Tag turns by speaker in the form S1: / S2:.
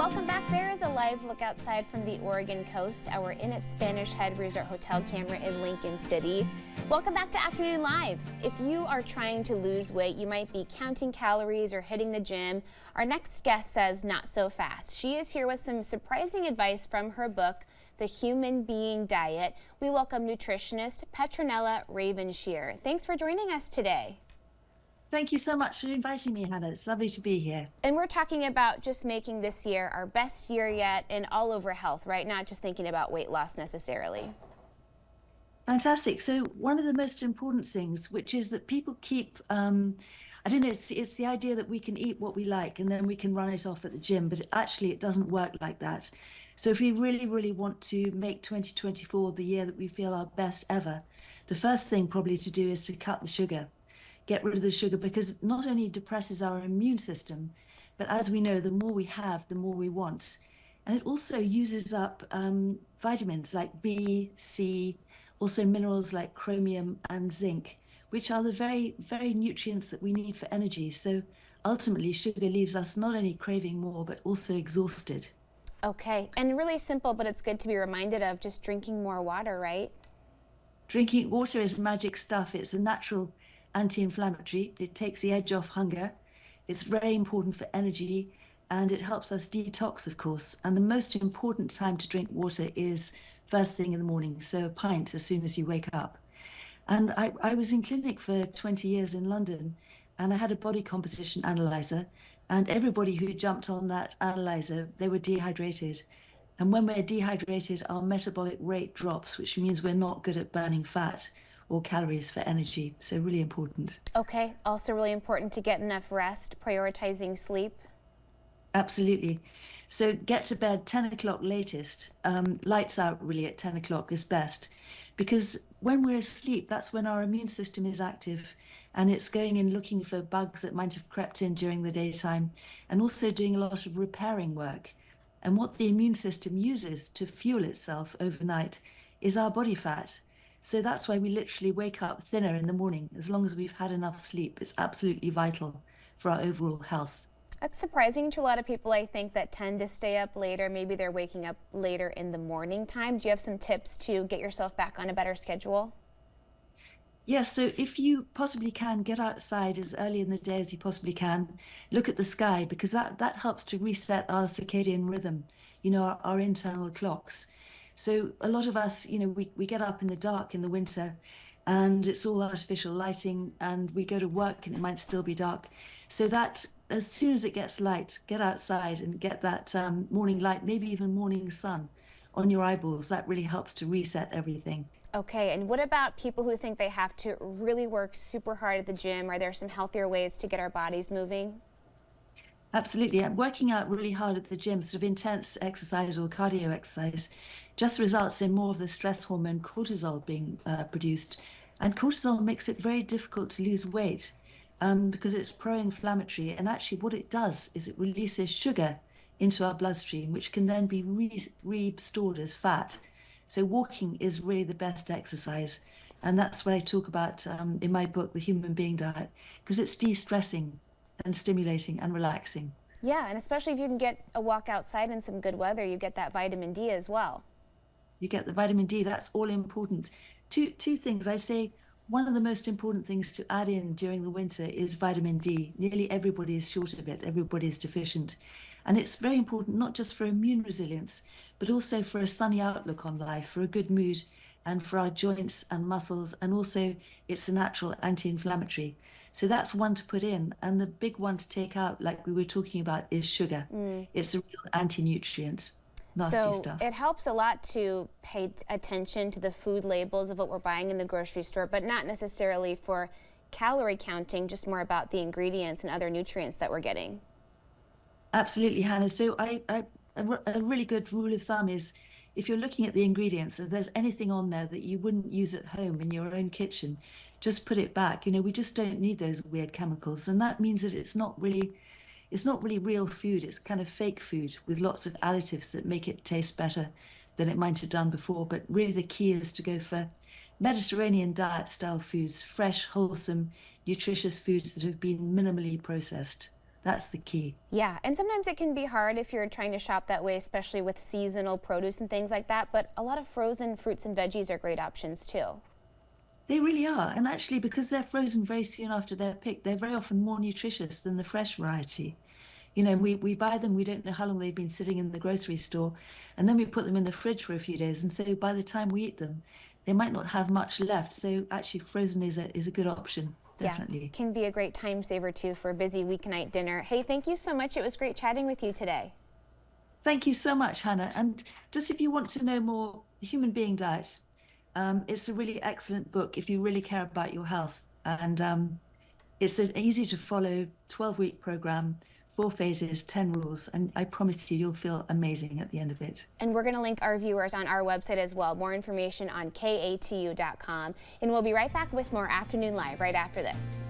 S1: Welcome back. There is a live look outside from the Oregon coast. We're in at Spanish Head Resort Hotel camera in Lincoln City. Welcome back to Afternoon Live. If you are trying to lose weight, you might be counting calories or hitting the gym. Our next guest says not so fast. She is here with some surprising advice from her book, The Human Being Diet. We welcome nutritionist Petronella Ravenshear. Thanks for joining us today.
S2: Thank you so much for inviting me, Hannah. It's lovely to be here.
S1: And we're talking about just making this year our best year yet and all over health, right? Not just thinking about weight loss necessarily.
S2: Fantastic. So one of the most important things, which is that people keep, I don't know, it's the idea that we can eat what we like and then we can run it off at the gym, but actually it doesn't work like that. So if we really, really want to make 2024 the year that we feel our best ever, the first thing probably to do is to cut the sugar. Get rid of the sugar, because it not only depresses our immune system, but as we know, the more we have, the more we want. And it also uses up vitamins like B, C, also minerals like chromium and zinc, which are the very, very nutrients that we need for energy. So ultimately, sugar leaves us not only craving more, but also exhausted.
S1: Okay, and really simple, but it's good to be reminded of just drinking more water, right?
S2: Drinking water is magic stuff. It's a natural anti-inflammatory. It takes the edge off hunger. It's very important for energy, and it helps us detox, of course. And the most important time to drink water is first thing in the morning, so a pint as soon as you wake up. And I was in clinic for 20 years in London, and I had a body composition analyzer, and everybody who jumped on that analyzer, they were dehydrated. And when we're dehydrated, our metabolic rate drops, which means we're not good at burning fat or calories for energy. So really important.
S1: Okay, also really important to get enough rest, prioritizing sleep.
S2: Absolutely. So get to bed 10 o'clock latest. Lights out really at 10 o'clock is best, because when we're asleep, that's when our immune system is active and it's going in looking for bugs that might have crept in during the daytime, and also doing a lot of repairing work. And what the immune system uses to fuel itself overnight is our body fat. So that's why we literally wake up thinner in the morning. As long as we've had enough sleep, it's absolutely vital for our overall health.
S1: That's surprising to a lot of people, I think, that tend to stay up later. Maybe they're waking up later in the morning time. Do you have some tips to get yourself back on a better schedule?
S2: Yes, so if you possibly can, get outside as early in the day as you possibly can. Look at the sky, because that helps to reset our circadian rhythm, our internal clocks. So a lot of us, we get up in the dark in the winter and it's all artificial lighting, and we go to work and it might still be dark. So that as soon as it gets light, get outside and get that morning light, maybe even morning sun on your eyeballs. That really helps to reset everything.
S1: Okay, and what about people who think they have to really work super hard at the gym? Are there some healthier ways to get our bodies moving?
S2: Absolutely. And working out really hard at the gym, sort of intense exercise or cardio exercise, just results in more of the stress hormone cortisol being produced. And cortisol makes it very difficult to lose weight because it's pro-inflammatory. And actually what it does is it releases sugar into our bloodstream, which can then be restored as fat. So walking is really the best exercise. And that's what I talk about in my book, The Human Being Diet, because it's de-stressing and stimulating and relaxing.
S1: Yeah, and especially if you can get a walk outside in some good weather, you get that vitamin D as well.
S2: You get the vitamin D, that's all important. Two things. I say one of the most important things to add in during the winter is vitamin D. Nearly everybody is short of it, everybody is deficient. And it's very important not just for immune resilience, but also for a sunny outlook on life, for a good mood, and for our joints and muscles. And also it's a natural anti-inflammatory. So that's one to put in. And the big one to take out, like we were talking about, is sugar. It's a real anti-nutrient. Nasty stuff.
S1: It helps a lot to pay attention to the food labels of what we're buying in the grocery store, but not necessarily for calorie counting, just more about the ingredients and other nutrients that we're getting.
S2: Absolutely, Hannah. So a really good rule of thumb is, if you're looking at the ingredients, if there's anything on there that you wouldn't use at home in your own kitchen, just put it back. We just don't need those weird chemicals. And that means that it's not really real food. It's kind of fake food with lots of additives that make it taste better than it might have done before. But really the key is to go for Mediterranean diet style foods, fresh, wholesome, nutritious foods that have been minimally processed. That's the key.
S1: Yeah, and sometimes it can be hard if you're trying to shop that way, especially with seasonal produce and things like that, but a lot of frozen fruits and veggies are great options too.
S2: They really are. And actually, because they're frozen very soon after they're picked, they're very often more nutritious than the fresh variety. We buy them, we don't know how long they've been sitting in the grocery store, and then we put them in the fridge for a few days. And so by the time we eat them, they might not have much left. So actually, frozen is a good option,
S1: Yeah,
S2: definitely.
S1: can be a great time saver too for a busy weeknight dinner. Hey, thank you so much. It was great chatting with you today.
S2: Thank you so much, Hannah. And just if you want to know more human being diet, it's a really excellent book if you really care about your health. And it's an easy to follow 12-week program, 4 phases, 10 rules, and I promise you'll feel amazing at the end of it.
S1: And we're going to link our viewers on our website as well. More information on katu.com. And we'll be right back with more Afternoon Live right after this.